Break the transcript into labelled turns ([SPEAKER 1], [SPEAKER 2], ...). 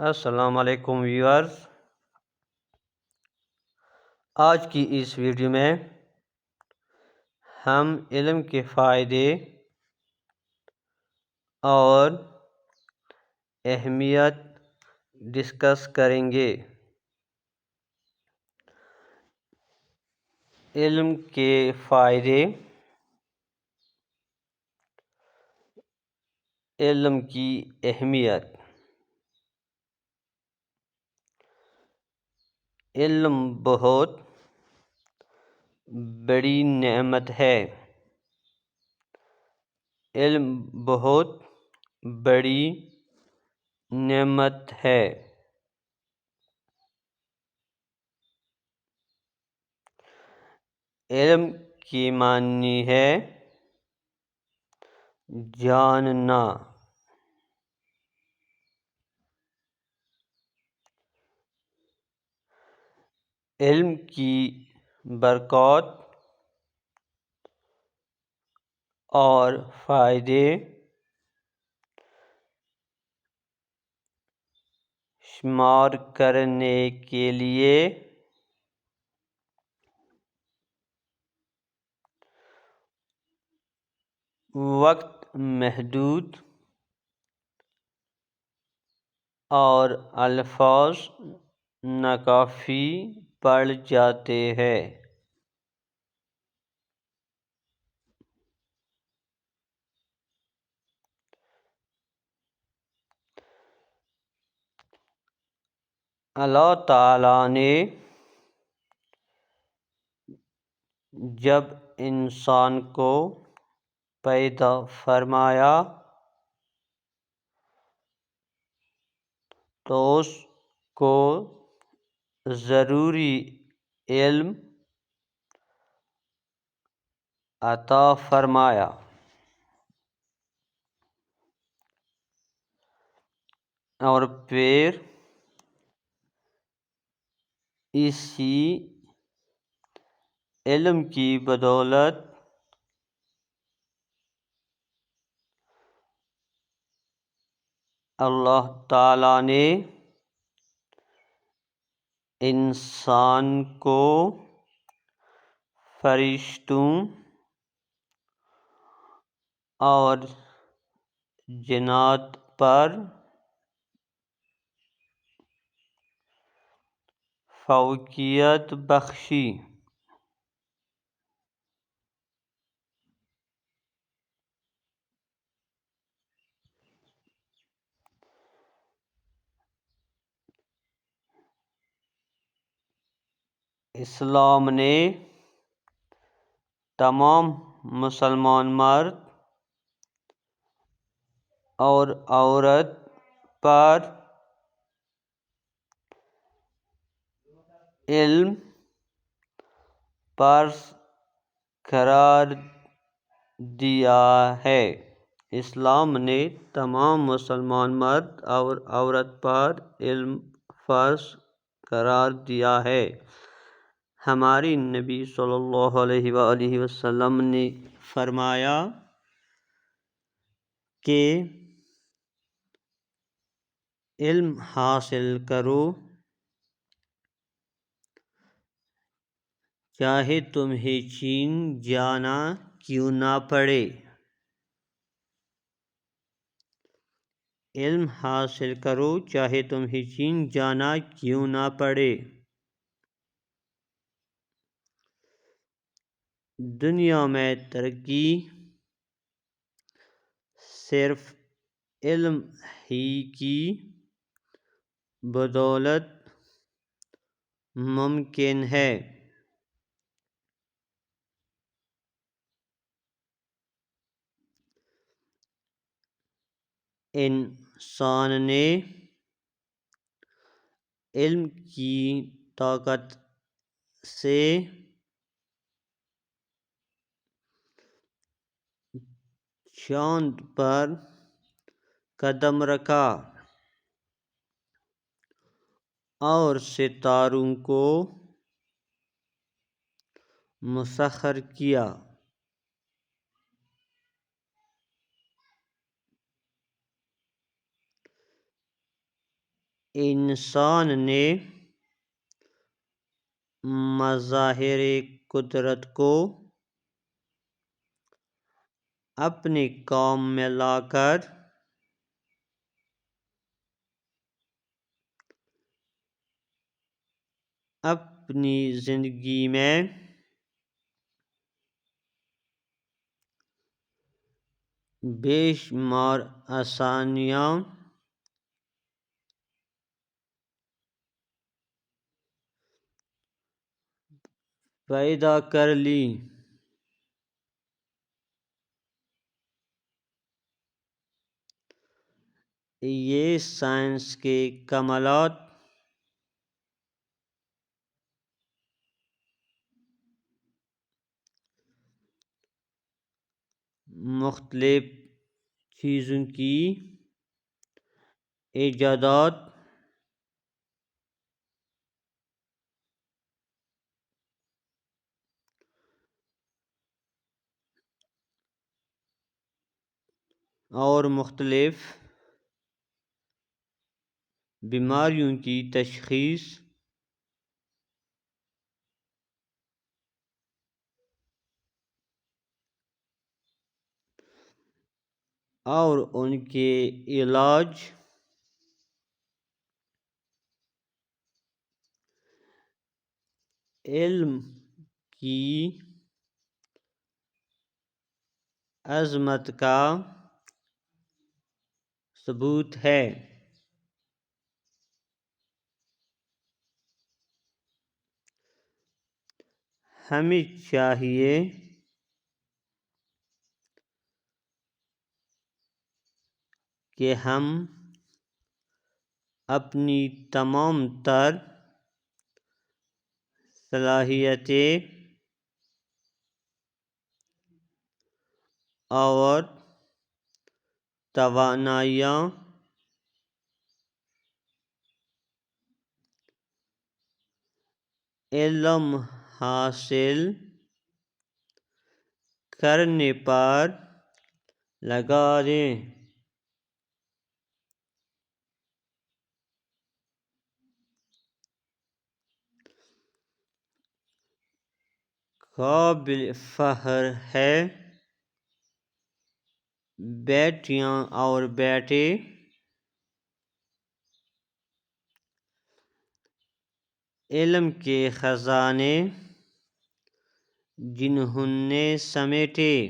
[SPEAKER 1] السلام علیکم ویورز، آج کی اس ویڈیو میں ہم علم کے فائدے اور اہمیت ڈسکس کریں گے۔ علم کے فائدے، علم کی اہمیت۔ علم بہت بڑی نعمت ہے۔ علم بہت بڑی نعمت ہے۔ علم کی معنی ہے جاننا۔ علم کی برکات اور فائدے شمار کرنے کے لیے وقت محدود اور الفاظ ناکافی پڑ جاتے ہیں۔ اللہ تعالیٰ نے جب انسان کو پیدا فرمایا تو اس کو ضروری علم عطا فرمایا، اور پھر اسی علم کی بدولت اللہ تعالیٰ نے انسان کو فرشتوں اور جنات پر فوقیت بخشی۔ اسلام نے تمام مسلمان مرد اور عورت پر علم فرض قرار دیا ہے۔ اسلام نے تمام مسلمان مرد اور عورت پر علم فرض قرار دیا ہے۔ ہمارے نبی صلی اللہ علیہ وآلہ وسلم نے فرمایا کہ علم حاصل کرو، چاہے تمہیں چین جانا کیوں نہ پڑے۔ علم حاصل کرو، چاہے تمہیں چین جانا کیوں نہ پڑے۔ دنیا میں ترقی صرف علم ہی کی بدولت ممکن ہے۔ انسان نے علم کی طاقت سے چاند پر قدم رکھا اور ستاروں کو مسخر کیا۔ انسان نے مظاہر قدرت کو اپنی قوم میں لا کر اپنی زندگی میں بے شمار آسانیاں پیدا کر لی۔ یہ سائنس کے کمالات مختلف چیزوں کی ایجادات اور مختلف بیماریوں کی تشخیص اور ان کے علاج علم کی عظمت کا ثبوت ہے۔ ہمیں چاہیے کہ ہم اپنی تمام تر صلاحیتیں اور توانائیاں علم حاصل کرنے پر لگا دیں۔ قابل فخر ہے بیٹیاں اور بیٹے علم کے خزانے جنہوں نے سمیٹے